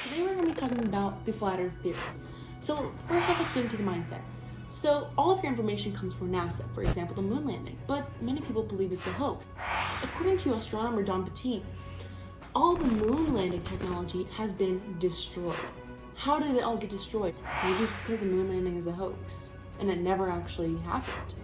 Today we're going to be talking about the flat earth theory. So first off, let's get into the mindset. So all of your information comes from NASA, for example, the moon landing, but many people believe it's a hoax. According to astronomer Don Petit, all the moon landing technology has been destroyed. How did it all get destroyed? Maybe it's because the moon landing is a hoax and it never actually happened.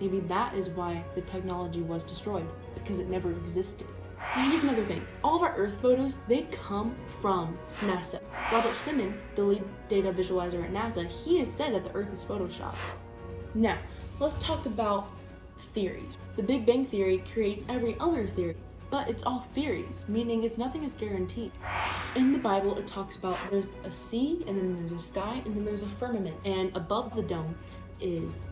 Maybe that is why the technology was destroyed, because it never existed. And here's another thing. All of our Earth photos, they come from NASA. Robert Simon, the lead data visualizer at NASA, he has said that the Earth is photoshopped. Now, let's talk about theories. The Big Bang Theory creates every other theory, but it's all theories, meaning nothing is guaranteed. In the Bible, it talks about there's a sea, and then there's a sky, and then there's a firmament, and above the dome is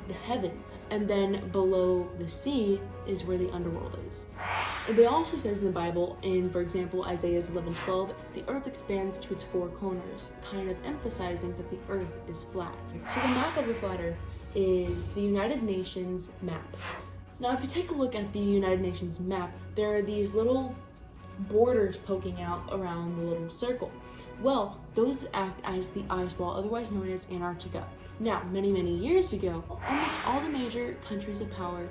the heaven, and then below the sea is where the underworld is. It also says in the Bible, for example, Isaiah 11:12, the earth expands to its four corners, kind of emphasizing that the earth is flat. So the map of the flat earth is the United Nations map. Now, if you take a look at the United Nations map, there are these little borders poking out around the little circle. Well, those act as the ice wall, otherwise known as Antarctica. Now, many years ago, almost all the major countries of power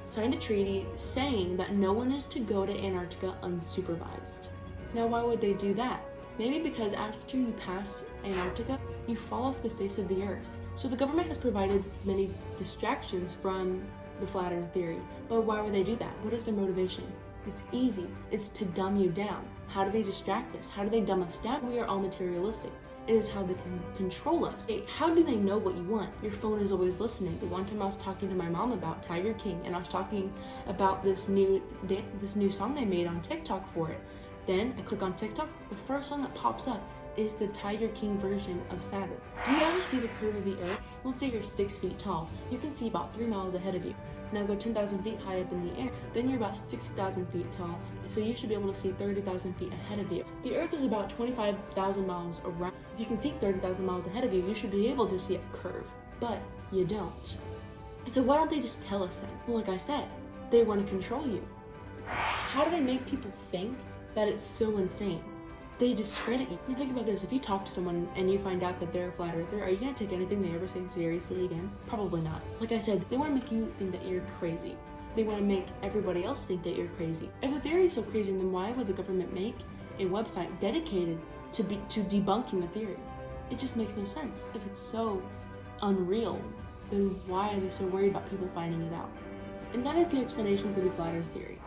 signed a treaty saying that no one is to go to Antarctica unsupervised. Now, why would they do that? Maybe because after you pass Antarctica, you fall off the face of the earth. So the government has provided many distractions from the flat earth theory. But why would they do that? What is their motivation? It's easy. It's to dumb you down. How do they distract us? How do they dumb us down? We are all materialistic. It is how they can control us. How do they know what you want? Your phone is always listening. The one time I was talking to my mom about Tiger King, and I was talking about this new song they made on TikTok for it. Then I click on TikTok, the first song that pops up is the Tiger King version of Sabbath. Do you ever see the curve of the earth? Let's say you're 6 feet tall. You can see about 3 miles ahead of you. Now go 10,000 feet high up in the air, then you're about 60,000 feet tall, so you should be able to see 30,000 feet ahead of you. The earth is about 25,000 miles around. If you can see 30,000 miles ahead of you, you should be able to see a curve, but you don't. So why don't they just tell us then? Well, like I said, they want to control you. How do they make people think that it's so insane? They discredit you. Now think about this, if you talk to someone and you find out that they're a flat earther, are you going to take anything they ever say seriously again? Probably not. Like I said, they want to make you think that you're crazy. They want to make everybody else think that you're crazy. If the theory is so crazy, then why would the government make a website dedicated to debunking the theory? It just makes no sense. If it's so unreal, then why are they so worried about people finding it out? And that is the explanation for the flat earth theory.